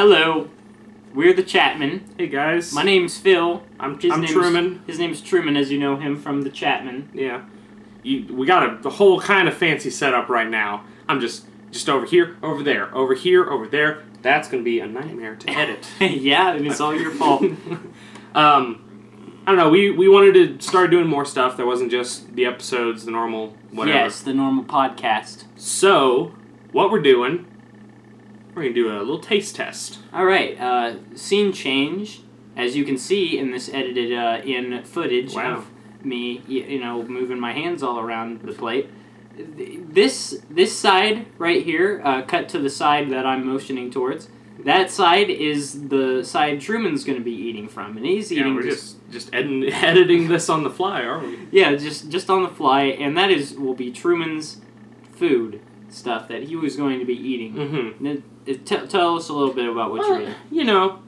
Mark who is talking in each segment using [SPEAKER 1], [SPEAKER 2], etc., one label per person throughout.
[SPEAKER 1] Hello, we're the Chatmen.
[SPEAKER 2] Hey guys.
[SPEAKER 1] My name's Phil.
[SPEAKER 2] I'm Truman.
[SPEAKER 1] His name's Truman, as you know him from the Chatmen.
[SPEAKER 2] Yeah. We got a whole kind of fancy setup right now. I'm just over here, over there, over here, over there. That's going to be a nightmare to edit.
[SPEAKER 1] Yeah, and it's all your fault.
[SPEAKER 2] I don't know, we wanted to start doing more stuff. There wasn't just the episodes, the normal whatever.
[SPEAKER 1] Yes, the normal podcast.
[SPEAKER 2] So, what we're doing, we're going to do a little taste test.
[SPEAKER 1] Alright, scene change. As you can see in this edited in footage of me, moving my hands all around the plate. This side right here, cut to the side that I'm motioning towards. That side is the side Truman's going to be eating from, and he's eating.
[SPEAKER 2] We're just editing this on the fly, aren't we?
[SPEAKER 1] Yeah, just on the fly, and that will be Truman's food stuff that he was going to be eating.
[SPEAKER 2] Mm-hmm.
[SPEAKER 1] Tell us a little bit about what you're eating.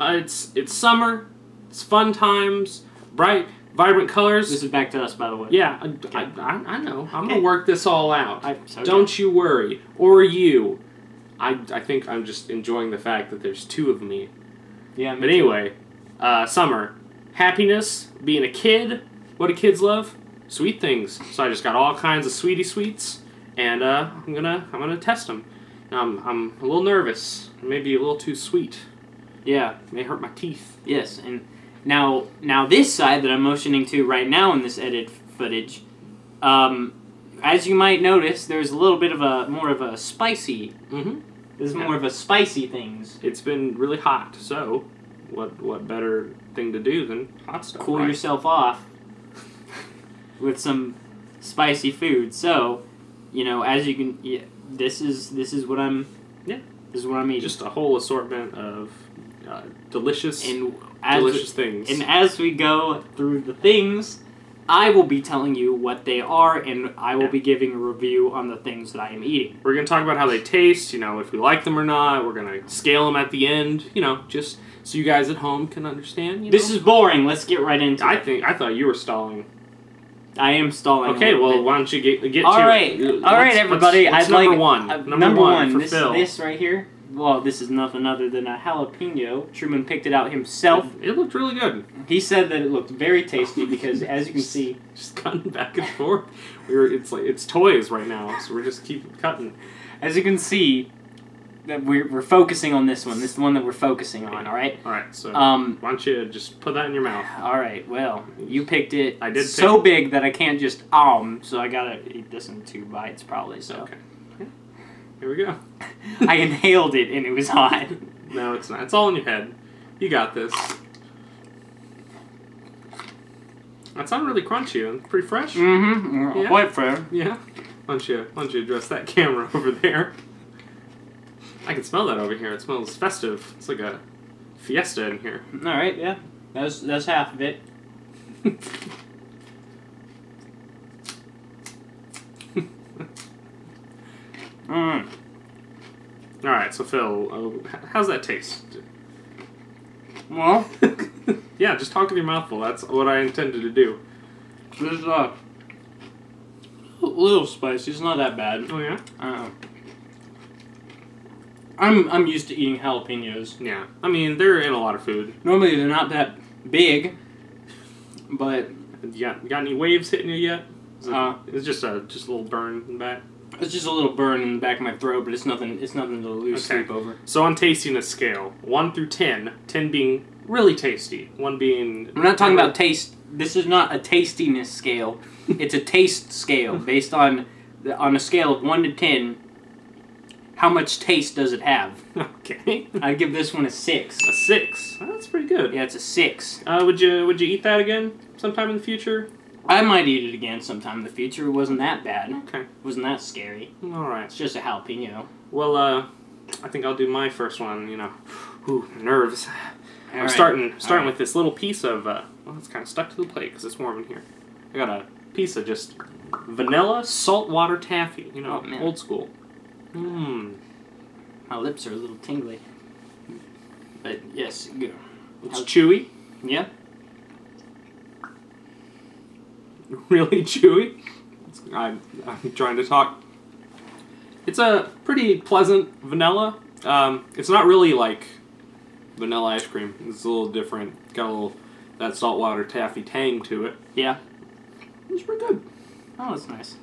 [SPEAKER 2] It's summer, it's fun times, bright, vibrant colors.
[SPEAKER 1] This is back to us, by the way.
[SPEAKER 2] Yeah, I know. I'm going to work this all out. Don't you worry. Or you. I think I'm just enjoying the fact that there's two of me.
[SPEAKER 1] Yeah,
[SPEAKER 2] but anyway, summer. Happiness, being a kid. What do kids love? Sweet things. So I just got all kinds of sweetie sweets, and I'm gonna test them. I'm a little nervous. Maybe a little too sweet.
[SPEAKER 1] Yeah.
[SPEAKER 2] May hurt my teeth.
[SPEAKER 1] Yes, and now this side that I'm motioning to right now in this edited footage, as you might notice, there's a little bit of more of a spicy. There's more of a spicy things.
[SPEAKER 2] It's been really hot, so what better thing to do than hot stuff?
[SPEAKER 1] Cool yourself off with some spicy food. So, as you can, this is what I'm. Yeah, this is what I'm eating.
[SPEAKER 2] Just a whole assortment of delicious things.
[SPEAKER 1] And as we go through the things, I will be telling you what they are, and I will be giving a review on the things that I am eating.
[SPEAKER 2] We're going to talk about how they taste, if we like them or not. We're going to scale them at the end, just so you guys at home can understand.
[SPEAKER 1] This is boring. Let's get right into it.
[SPEAKER 2] I thought you were stalling.
[SPEAKER 1] I am stalling.
[SPEAKER 2] Okay, well, why don't you get to it?
[SPEAKER 1] All right, everybody.
[SPEAKER 2] What's number one?
[SPEAKER 1] Number one
[SPEAKER 2] for Phil.
[SPEAKER 1] This right here. Well, this is nothing other than a jalapeno. Truman picked it out himself.
[SPEAKER 2] It looked really good.
[SPEAKER 1] He said that it looked very tasty because, as you can see,
[SPEAKER 2] just cutting back and forth. It's toys right now, so we're just keep cutting.
[SPEAKER 1] As you can see, that we're focusing on this one. This is the one that we're focusing on. All right.
[SPEAKER 2] All right. So why don't you just put that in your mouth?
[SPEAKER 1] All right. Well, you picked it.
[SPEAKER 2] I did.
[SPEAKER 1] So big that I can't just so I gotta eat this in 2 bites probably. So.
[SPEAKER 2] Okay. Here we go.
[SPEAKER 1] I inhaled it and it was hot.
[SPEAKER 2] No, it's not. It's all in your head. You got this. That's not really crunchy. It's pretty fresh.
[SPEAKER 1] Mm-hmm.
[SPEAKER 2] Yeah.
[SPEAKER 1] Quite fair.
[SPEAKER 2] Yeah. Why don't you address that camera over there? I can smell that over here. It smells festive. It's like a fiesta in here.
[SPEAKER 1] All right. Yeah. That's half of it.
[SPEAKER 2] Alright, so Phil, how's that taste?
[SPEAKER 1] Well,
[SPEAKER 2] yeah, just talk with your mouth full. That's what I intended to do.
[SPEAKER 1] This is a little spicy. It's not that bad.
[SPEAKER 2] Oh yeah?
[SPEAKER 1] I'm used to eating jalapenos.
[SPEAKER 2] Yeah, I mean they're in a lot of food.
[SPEAKER 1] Normally they're not that big, but
[SPEAKER 2] you got any waves hitting you yet? It's just a little burn in the back.
[SPEAKER 1] It's just a little burn in the back of my throat, but it's nothing. It's nothing to lose sleep over.
[SPEAKER 2] So on tastiness scale, 1 through 10, 10 being really tasty, 1 being.
[SPEAKER 1] I'm not talking about taste. This is not a tastiness scale. It's a taste scale based on a scale of 1 to 10. How much taste does it have?
[SPEAKER 2] Okay.
[SPEAKER 1] I'd give this one a 6.
[SPEAKER 2] A 6. Oh, that's pretty good.
[SPEAKER 1] Yeah, it's a 6.
[SPEAKER 2] Would you eat that again sometime in the future?
[SPEAKER 1] I might eat it again sometime in the future. It wasn't that bad.
[SPEAKER 2] Okay.
[SPEAKER 1] It wasn't that scary.
[SPEAKER 2] Alright.
[SPEAKER 1] It's just a jalapeno.
[SPEAKER 2] Well, I think I'll do my first one, Ooh, nerves. I'm
[SPEAKER 1] right.
[SPEAKER 2] starting with this little piece of, well, it's kind of stuck to the plate because it's warm in here. I got a piece of just vanilla saltwater taffy, old school. Mmm.
[SPEAKER 1] My lips are a little tingly. But, yes, good.
[SPEAKER 2] It's chewy.
[SPEAKER 1] Yeah.
[SPEAKER 2] Really chewy. I'm trying to talk. It's a pretty pleasant vanilla. It's not really like vanilla ice cream. It's a little different. Got a little that saltwater taffy tang to it.
[SPEAKER 1] Yeah.
[SPEAKER 2] It's pretty good.
[SPEAKER 1] Oh, that's nice.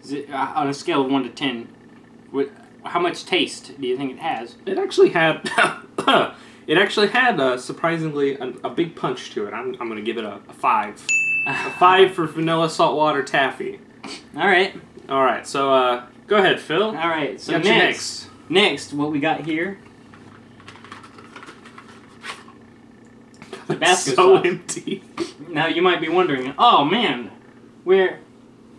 [SPEAKER 1] Is it, on a scale of 1 to 10, how much taste do you think it has?
[SPEAKER 2] It actually had surprisingly a big punch to it. I'm gonna give it a 5. A 5 for vanilla saltwater taffy.
[SPEAKER 1] All right.
[SPEAKER 2] All right. So go ahead, Phil.
[SPEAKER 1] All right. So
[SPEAKER 2] Got
[SPEAKER 1] next, what we got here? Tabasco
[SPEAKER 2] so
[SPEAKER 1] sauce.
[SPEAKER 2] empty.
[SPEAKER 1] Now you might be wondering, oh man, where'd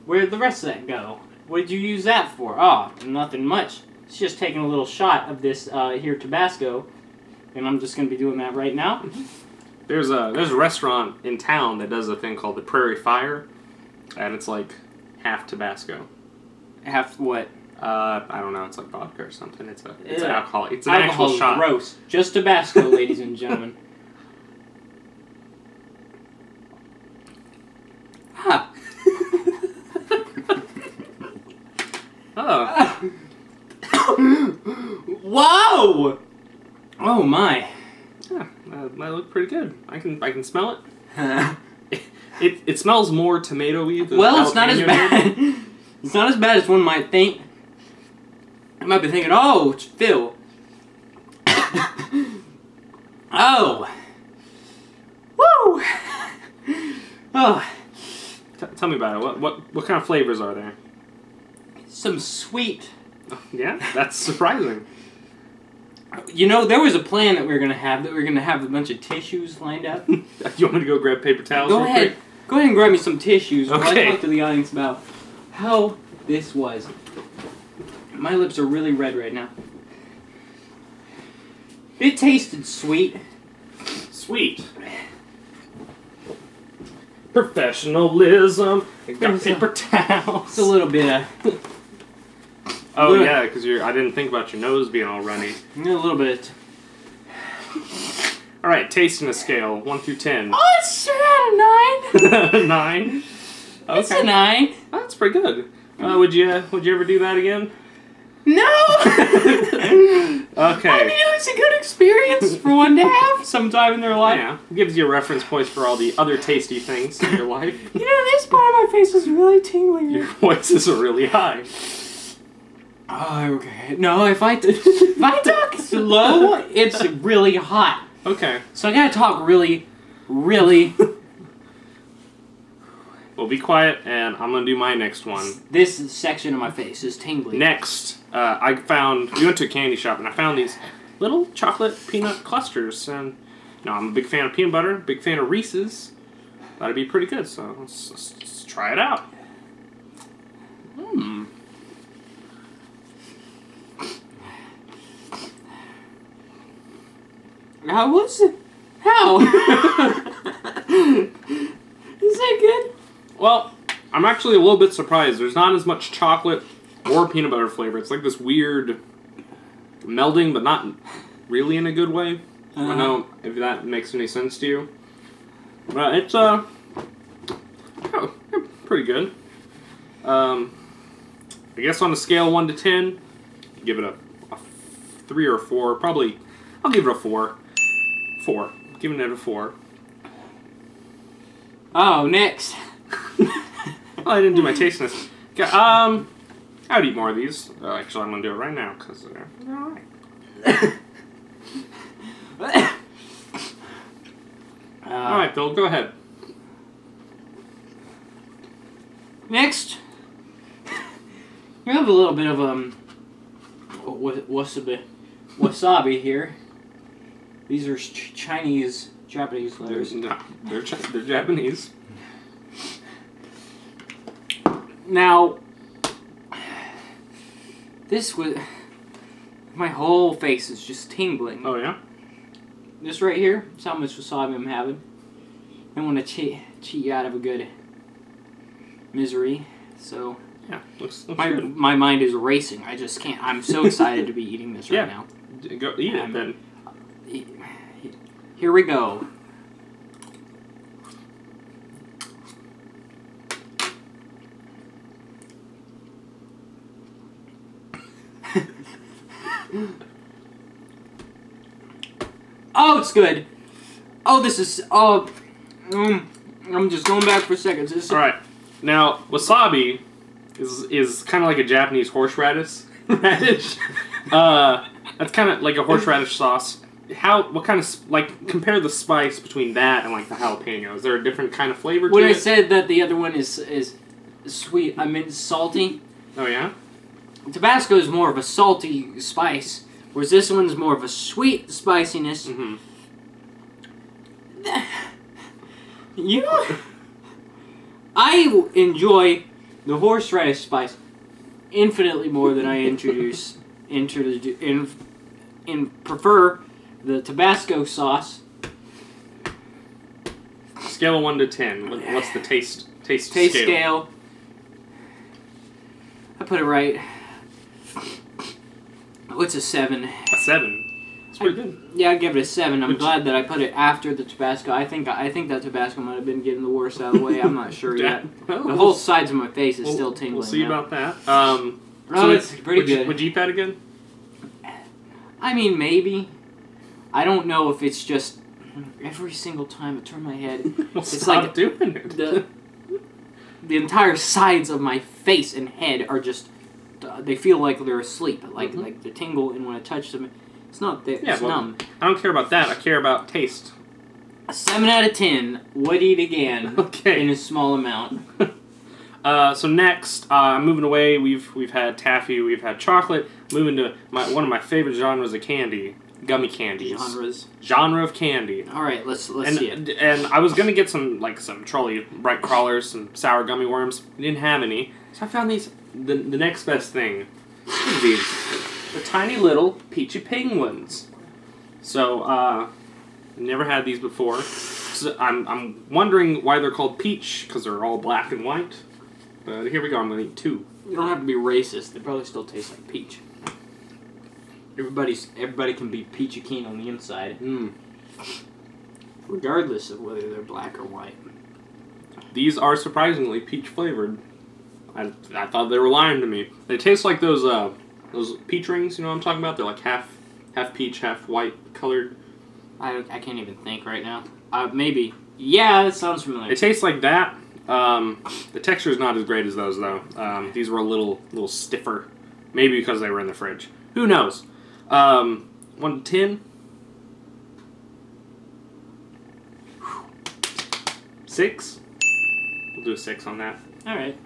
[SPEAKER 1] the rest of that go? What did you use that for? Oh, nothing much. It's just taking a little shot of this here Tabasco, and I'm just gonna be doing that right now.
[SPEAKER 2] There's a restaurant in town that does a thing called the Prairie Fire, and it's like half Tabasco.
[SPEAKER 1] Half what?
[SPEAKER 2] I don't know. It's like vodka or something. It's an alcohol. It's an actual shot.
[SPEAKER 1] Gross. Just Tabasco, ladies and gentlemen. Huh.
[SPEAKER 2] Oh.
[SPEAKER 1] Whoa! Oh my.
[SPEAKER 2] Yeah, that look pretty good. I can smell it. It smells more tomatoey than
[SPEAKER 1] well, it's not as
[SPEAKER 2] jalapeno
[SPEAKER 1] bad.
[SPEAKER 2] did.
[SPEAKER 1] It's not as bad as one might think. I might be thinking, oh, it's Phil. Oh. Woo! Oh.
[SPEAKER 2] Tell me about it. What kind of flavors are there?
[SPEAKER 1] Some sweet.
[SPEAKER 2] Yeah, that's surprising.
[SPEAKER 1] You know, there was a plan that we were gonna have. That we were gonna have a bunch of tissues lined up.
[SPEAKER 2] You want me to go grab paper towels?
[SPEAKER 1] Go
[SPEAKER 2] real
[SPEAKER 1] ahead.
[SPEAKER 2] quick?
[SPEAKER 1] Go ahead and grab me some tissues while I
[SPEAKER 2] Okay.
[SPEAKER 1] talk to the audience about how this was. My lips are really red right now. It tasted sweet.
[SPEAKER 2] Sweet. Professionalism. Got paper towels.
[SPEAKER 1] It's a little bit
[SPEAKER 2] Oh yeah, because I didn't think about your nose being all runny.
[SPEAKER 1] a little bit.
[SPEAKER 2] All right, tasting a scale 1 through 10.
[SPEAKER 1] Oh, it's straight out of 9.
[SPEAKER 2] 9. Okay.
[SPEAKER 1] It's a 9.
[SPEAKER 2] Oh, that's pretty good. Would you ever do that again?
[SPEAKER 1] No.
[SPEAKER 2] Okay.
[SPEAKER 1] I mean, it was a good experience for one to have sometime in their life.
[SPEAKER 2] Yeah, gives you reference points for all the other tasty things in your life.
[SPEAKER 1] You know, this part of my face is really tingling.
[SPEAKER 2] Your voices are really high.
[SPEAKER 1] Oh, okay. No, if I talk slow, it's really hot.
[SPEAKER 2] Okay.
[SPEAKER 1] So I gotta talk really, really.
[SPEAKER 2] Well, be quiet, and I'm gonna do my next one.
[SPEAKER 1] This section of my face is tingling.
[SPEAKER 2] Next, we went to a candy shop, and I found these little chocolate peanut clusters, and I'm a big fan of peanut butter, big fan of Reese's. That'd be pretty good, so let's try it out.
[SPEAKER 1] Hmm. How was it? How? Is that good?
[SPEAKER 2] Well, I'm actually a little bit surprised. There's not as much chocolate or peanut butter flavor. It's like this weird melding, but not really in a good way. I don't know if that makes any sense to you. But it's pretty good. I guess on a scale 1 to 10, give it a 3 or 4. Probably, I'll give it a 4. 4. Giving it a 4.
[SPEAKER 1] Oh, next.
[SPEAKER 2] Well, I didn't do my taste test. Okay, I would eat more of these. Actually, I'm gonna do it right now because they're alright. Alright, Phil, go ahead.
[SPEAKER 1] Next, we have a little bit of wasabi here. These are Japanese letters.
[SPEAKER 2] They're Japanese.
[SPEAKER 1] Now, this was... My whole face is just tingling.
[SPEAKER 2] Oh, yeah?
[SPEAKER 1] This right here is how much wasabi I'm having. I want to cheat you out of a good misery, so...
[SPEAKER 2] Yeah, looks
[SPEAKER 1] my
[SPEAKER 2] good.
[SPEAKER 1] My mind is racing. I just can't... I'm so excited to be eating this right now.
[SPEAKER 2] Go eat it, then.
[SPEAKER 1] Here we go. Oh, it's good. Oh, this is... Oh, I'm just going back for seconds.
[SPEAKER 2] All right. Now, wasabi is kind of like a Japanese horseradish. That's kind of like a horseradish sauce. What kind of, like, compare the spice between that and, like, the jalapeno. Is there a different kind of flavor to it?
[SPEAKER 1] When I said that the other one is sweet, I meant salty.
[SPEAKER 2] Oh, yeah?
[SPEAKER 1] Tabasco is more of a salty spice, whereas this one's more of a sweet spiciness.
[SPEAKER 2] Mm-hmm.
[SPEAKER 1] I enjoy the horseradish spice infinitely more than I prefer the Tabasco sauce.
[SPEAKER 2] Scale of 1 to 10. What's the taste
[SPEAKER 1] scale? I put it right. What's a 7?
[SPEAKER 2] A 7. It's pretty good.
[SPEAKER 1] Yeah, I'd give it a 7. I'm glad that I put it after the Tabasco. I think that Tabasco might have been getting the worst out of the way. I'm not sure yet.
[SPEAKER 2] Well,
[SPEAKER 1] the whole sides of my face is still tingling.
[SPEAKER 2] We'll see
[SPEAKER 1] now.
[SPEAKER 2] about that.
[SPEAKER 1] So it's pretty good.
[SPEAKER 2] Would you eat that again?
[SPEAKER 1] I mean, maybe. I don't know if it's just every single time I turn my head, it's like
[SPEAKER 2] doing it.
[SPEAKER 1] The entire sides of my face and head are just they feel like they're asleep, like the tingle, and when I touch them, it's not there. Yeah, it's numb.
[SPEAKER 2] I don't care about that. I care about taste.
[SPEAKER 1] A 7 out of 10 would eat again.
[SPEAKER 2] Okay.
[SPEAKER 1] In a small amount.
[SPEAKER 2] So next, I'm moving away. We've had taffy, we've had chocolate. Moving to one of my favorite genres of candy, gummy candies. Genre of candy.
[SPEAKER 1] All right, let's see it.
[SPEAKER 2] And I was gonna get some trolley bright crawlers, some sour gummy worms. I didn't have any, so I found these. The next best thing. These, the tiny little peachy penguins. So never had these before. So I'm wondering why they're called peach, because they're all black and white. But here we go. I'm gonna eat 2.
[SPEAKER 1] You don't have to be racist. They probably still taste like peach. Everybody can be peachy keen on the inside. Regardless of whether they're black or white.
[SPEAKER 2] These are surprisingly peach flavored. I thought they were lying to me. They taste like those peach rings. You know what I'm talking about? They're like half peach, half white colored.
[SPEAKER 1] I can't even think right now. Maybe. Yeah, that sounds familiar.
[SPEAKER 2] It tastes like that. The texture is not as great as those though. These were a little stiffer. Maybe because they were in the fridge. Who knows? 1 to 10. 6. We'll do a 6 on that.
[SPEAKER 1] All right.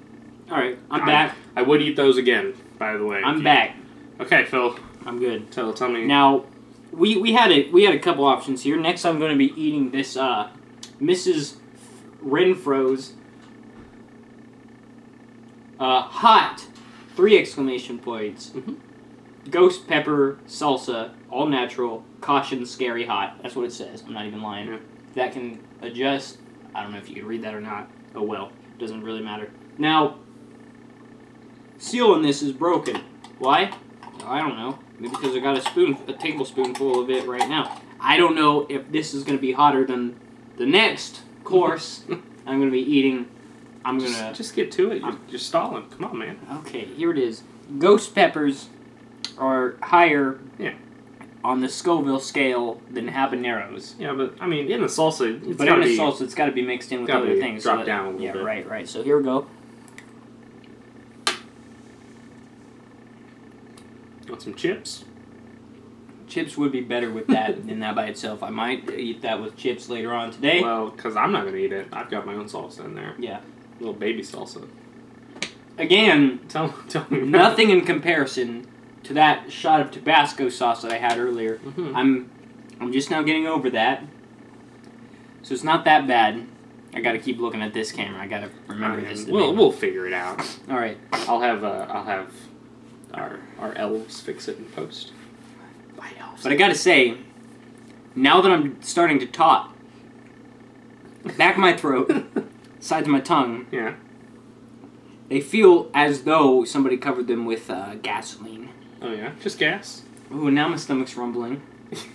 [SPEAKER 1] I'm back.
[SPEAKER 2] I would eat those again, by the way.
[SPEAKER 1] I'm back.
[SPEAKER 2] Okay, Phil.
[SPEAKER 1] I'm good.
[SPEAKER 2] Tell me.
[SPEAKER 1] Now, we had a couple options here. Next, I'm going to be eating this Mrs. Renfro's hot 3 exclamation points. Ghost pepper salsa, all natural, caution, scary hot. That's what it says. I'm not even lying.
[SPEAKER 2] Yeah.
[SPEAKER 1] That can adjust. I don't know if you can read that or not. Oh well. Doesn't really matter. Now, seal on this is broken. Why? I don't know. Maybe because I got a tablespoonful of it right now. I don't know if this is going to be hotter than the next course I'm going to be eating.
[SPEAKER 2] Just get to it. You're stalling. Come on, man.
[SPEAKER 1] Okay, here it is. Ghost peppers are higher on the Scoville scale than habaneros.
[SPEAKER 2] Yeah, but I mean, in a salsa,
[SPEAKER 1] it's got to be mixed in with other things.
[SPEAKER 2] Drop down a little bit.
[SPEAKER 1] Yeah, right. So here we go.
[SPEAKER 2] Want some chips?
[SPEAKER 1] Chips would be better with that than that by itself. I might eat that with chips later on today.
[SPEAKER 2] Well, because I'm not going to eat it. I've got my own salsa in there.
[SPEAKER 1] Yeah.
[SPEAKER 2] Little baby salsa.
[SPEAKER 1] Again,
[SPEAKER 2] tell me.
[SPEAKER 1] Nothing in comparison to that shot of Tabasco sauce that I had earlier. I'm just now getting over that. So it's not that bad. I got to keep looking at this camera. I got to remember this.
[SPEAKER 2] We'll figure it out.
[SPEAKER 1] All right.
[SPEAKER 2] I'll have our elves fix it in post.
[SPEAKER 1] But I got to say, now that I'm starting to talk, back of my throat, sides of my tongue, they feel as though somebody covered them with gasoline.
[SPEAKER 2] Oh yeah, just gas.
[SPEAKER 1] Ooh, now my stomach's rumbling.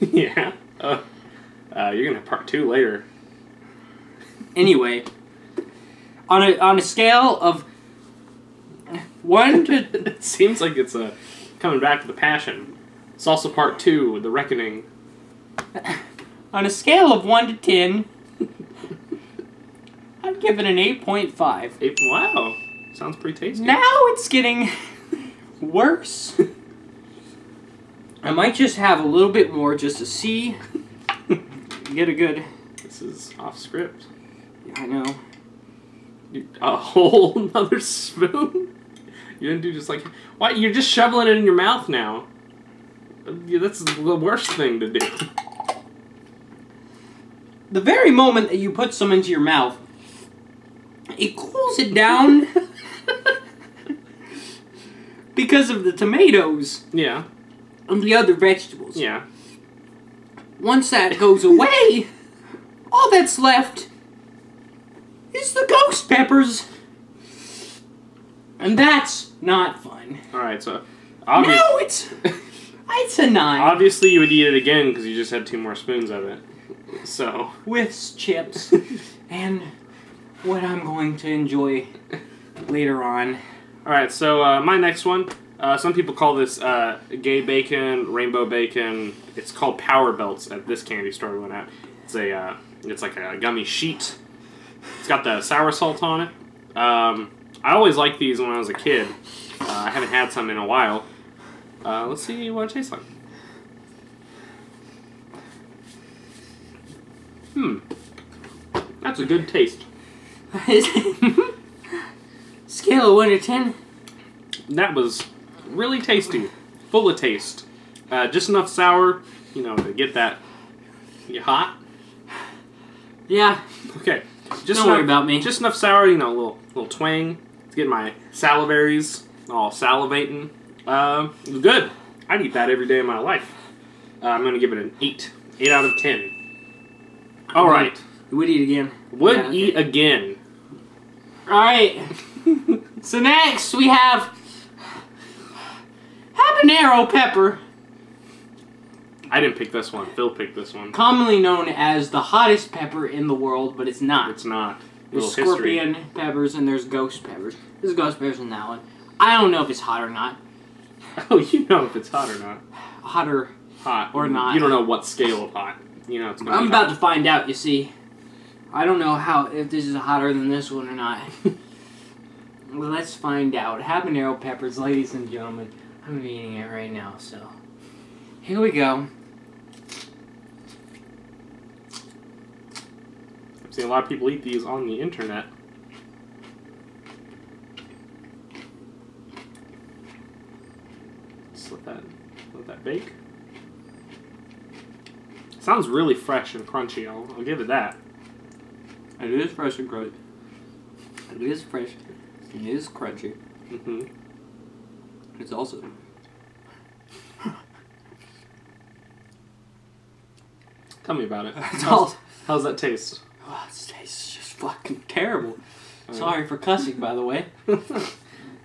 [SPEAKER 2] Yeah. You're gonna have part 2 later.
[SPEAKER 1] Anyway, on a scale of 1 to...
[SPEAKER 2] It seems like it's coming back to the passion. It's also part 2, the reckoning.
[SPEAKER 1] On a scale of 1 to 10, I'd give it an 8.5.
[SPEAKER 2] Wow. Sounds pretty tasty.
[SPEAKER 1] Now it's getting worse. I might just have a little bit more just to see. Get a good...
[SPEAKER 2] This is off script.
[SPEAKER 1] Yeah, I know.
[SPEAKER 2] A whole nother spoon? You didn't do just like... Why? You're just shoveling it in your mouth now. Yeah, that's the worst thing to do.
[SPEAKER 1] The very moment that you put some into your mouth, it cools it down because of the tomatoes.
[SPEAKER 2] Yeah.
[SPEAKER 1] And the other vegetables.
[SPEAKER 2] Yeah.
[SPEAKER 1] Once that goes away, all that's left is the ghost peppers. And that's not fun.
[SPEAKER 2] Alright, so...
[SPEAKER 1] No, it's a 9.
[SPEAKER 2] Obviously you would eat it again because you just had 2 more spoons of it. So...
[SPEAKER 1] With chips. And what I'm going to enjoy later on.
[SPEAKER 2] Alright, so my next one. Some people call this gay bacon, rainbow bacon. It's called Power Belts at this candy store we went at. It's like a gummy sheet. It's got the sour salt on it. I always liked these when I was a kid. I haven't had some in a while. Let's see what it tastes like. That's a good taste.
[SPEAKER 1] Scale of 1 to 10?
[SPEAKER 2] That was really tasty. Full of taste. Just enough sour, you know, to get that... You hot?
[SPEAKER 1] Yeah.
[SPEAKER 2] Okay.
[SPEAKER 1] Don't worry about me.
[SPEAKER 2] Just enough sour, you know, a little twang to get my salivaries all salivating. It was good. I'd eat that every day of my life. I'm going to give it an 8. 8 out of 10. Alright.
[SPEAKER 1] Would eat again.
[SPEAKER 2] Would eat again.
[SPEAKER 1] Alright. So next we have habanero pepper.
[SPEAKER 2] I didn't pick this one. Phil picked this one.
[SPEAKER 1] Commonly known as the hottest pepper in the world, but it's not.
[SPEAKER 2] It's not.
[SPEAKER 1] There's scorpion peppers and there's ghost peppers. There's ghost peppers in that one. I don't know if it's hot or not.
[SPEAKER 2] Oh, you know if it's hot or not.
[SPEAKER 1] Hotter.
[SPEAKER 2] Hot.
[SPEAKER 1] Or not.
[SPEAKER 2] You don't know what scale of hot. You know it's gonna
[SPEAKER 1] I'm
[SPEAKER 2] be
[SPEAKER 1] about
[SPEAKER 2] hot.
[SPEAKER 1] to find out, you see. I don't know if this is hotter than this one or not. Well, let's find out. Habanero peppers, ladies and gentlemen. I'm eating it right now, so... Here we go.
[SPEAKER 2] I've seen a lot of people eat these on the internet. Just let that bake. Sounds really fresh and crunchy. I'll give it that.
[SPEAKER 1] It is fresh and crunchy. It is fresh. It is crunchy.
[SPEAKER 2] Mm-hmm.
[SPEAKER 1] It's also...
[SPEAKER 2] Tell me about it. How's that taste?
[SPEAKER 1] Oh, this tastes just fucking terrible. Sorry for cussing, by the way.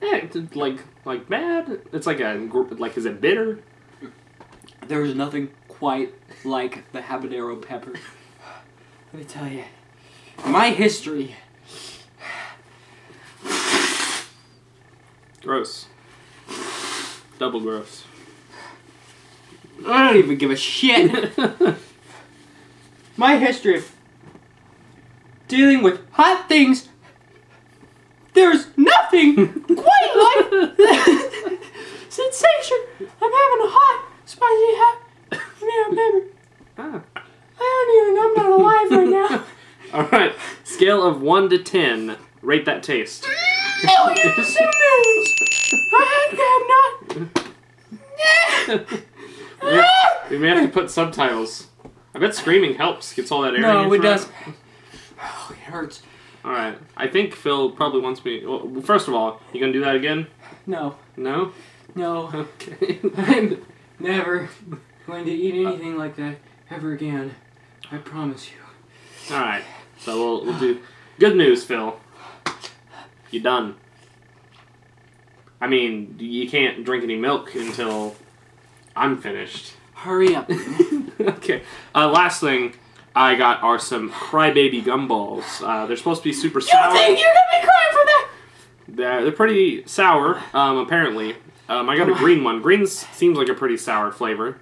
[SPEAKER 2] It's like bad. It's like is it bitter?
[SPEAKER 1] There's nothing quite like the habanero pepper. Let me tell you, my history.
[SPEAKER 2] Gross. Double gross.
[SPEAKER 1] I don't even give a shit. My history of dealing with hot things, there's nothing quite like the sensation of having a hot, spicy habanero pepper. I'm not alive right now.
[SPEAKER 2] Alright, scale of 1 to 10, rate that taste.
[SPEAKER 1] Millions and millions!
[SPEAKER 2] We may have to put subtitles. I bet screaming helps, gets all that air in your
[SPEAKER 1] No, it
[SPEAKER 2] throat.
[SPEAKER 1] doesn't. Oh, it hurts.
[SPEAKER 2] Alright, I think Phil probably wants me... Well, first of all, you gonna do that again?
[SPEAKER 1] No.
[SPEAKER 2] No?
[SPEAKER 1] No.
[SPEAKER 2] Okay.
[SPEAKER 1] I'm never going to eat anything like that ever again. I promise you.
[SPEAKER 2] Alright, so we'll do... Good news, Phil. You done. I mean, you can't drink any milk until I'm finished.
[SPEAKER 1] Hurry up.
[SPEAKER 2] Okay. Last thing I got are some Crybaby gumballs. They're supposed to be super sour.
[SPEAKER 1] You think you're gonna be crying for that?
[SPEAKER 2] They're pretty sour, apparently. I got a green one. Green seems like a pretty sour flavor.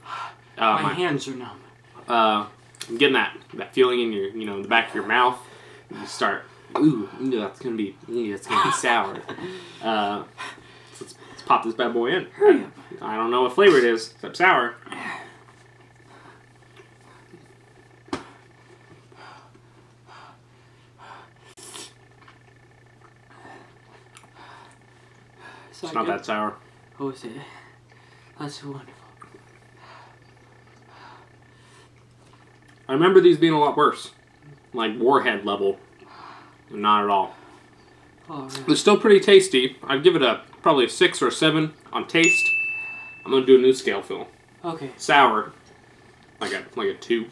[SPEAKER 1] My hands are numb.
[SPEAKER 2] I'm getting that feeling in your, the back of your mouth. You start, ooh, that's gonna be sour. Let's pop this bad boy in. I don't know what flavor it is, except sour. It's not that sour.
[SPEAKER 1] Oh, is it? That's wonderful.
[SPEAKER 2] I remember these being a lot worse. Like Warhead level. Not at all.
[SPEAKER 1] Oh, really?
[SPEAKER 2] It's still pretty tasty. I'd give it probably a 6 or a 7 on taste. I'm gonna do a new scale, Phil.
[SPEAKER 1] Okay.
[SPEAKER 2] Sour. Like a 2.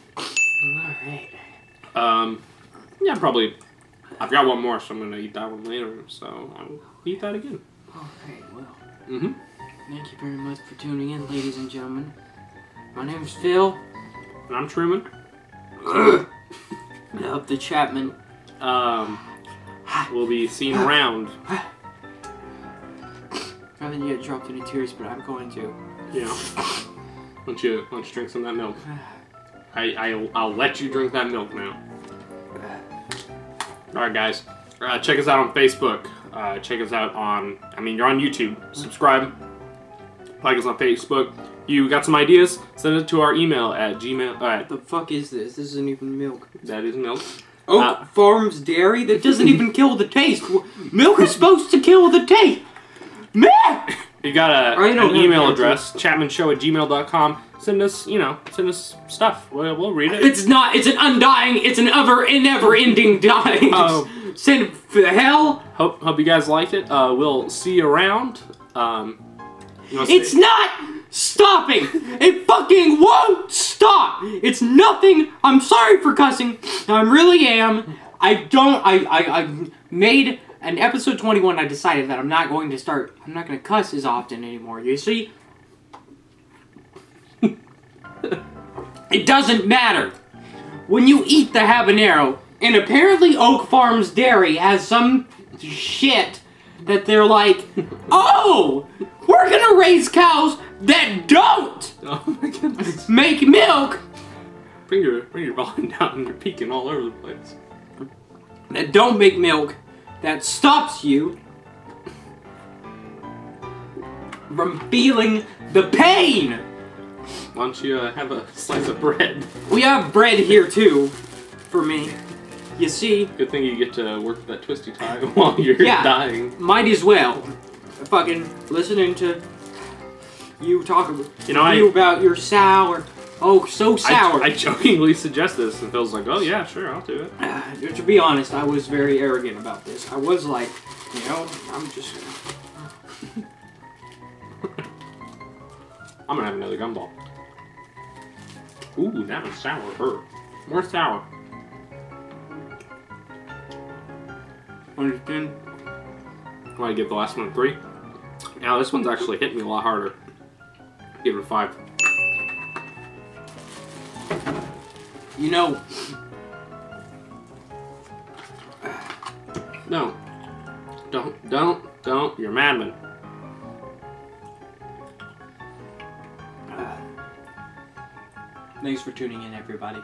[SPEAKER 1] Alright.
[SPEAKER 2] Yeah, probably. I've got one more, so I'm gonna eat that one later. So I'll eat that again.
[SPEAKER 1] Alright, well.
[SPEAKER 2] Mm-hmm.
[SPEAKER 1] Thank you very much for tuning in, ladies and gentlemen. My name's Phil.
[SPEAKER 2] And I'm Truman.
[SPEAKER 1] Of the Chatmen.
[SPEAKER 2] We'll be seen around.
[SPEAKER 1] I haven't yet dropped any tears, but I'm going to.
[SPEAKER 2] Yeah. Why don't you drink some of that milk? I'll let you drink that milk now. Alright, guys. Check us out on Facebook. Check us out on, you're on YouTube. Subscribe. Like us on Facebook. You got some ideas? Send it to our email at gmail.
[SPEAKER 1] What the fuck is this? This isn't even milk.
[SPEAKER 2] That is milk.
[SPEAKER 1] Oak Farms Dairy? That doesn't even kill the taste. Milk is supposed to kill the taste. Man!
[SPEAKER 2] You got an email address, ChatmenShow@gmail.com. Send us stuff. We'll read it.
[SPEAKER 1] It's an never-ending dying.
[SPEAKER 2] Oh.
[SPEAKER 1] Send for the hell.
[SPEAKER 2] Hope you guys liked it. We'll see you around.
[SPEAKER 1] It's not stopping. It fucking won't stop. It's nothing. I'm sorry for cussing. I really am. I made an episode 21. I decided that I'm not going to cuss as often anymore. You see? It doesn't matter. When you eat the habanero, and apparently Oak Farms Dairy has some shit that they're like, oh, we're gonna raise cows that don't make milk.
[SPEAKER 2] Bring your volume down. You're peeking all over the place.
[SPEAKER 1] That don't make milk. That stops you from feeling the pain.
[SPEAKER 2] Why don't you have a slice of bread?
[SPEAKER 1] We have bread here too, for me. You see?
[SPEAKER 2] Good thing you get to work that twisty tie while you're dying.
[SPEAKER 1] Might as well. Fucking listening to you talk about your sour. Oh, so sour.
[SPEAKER 2] I jokingly suggest this, and Phil's like, oh yeah, sure, I'll do it.
[SPEAKER 1] To be honest, I was very arrogant about this. I was like, I'm just...
[SPEAKER 2] I'm gonna have another gumball. Ooh, that one's sour. More sour.
[SPEAKER 1] Understand?
[SPEAKER 2] Want to give the last one a 3? Now this one's actually hitting me a lot harder. Give it a 5. No. Don't. You're a madman.
[SPEAKER 1] Thanks for tuning in, everybody.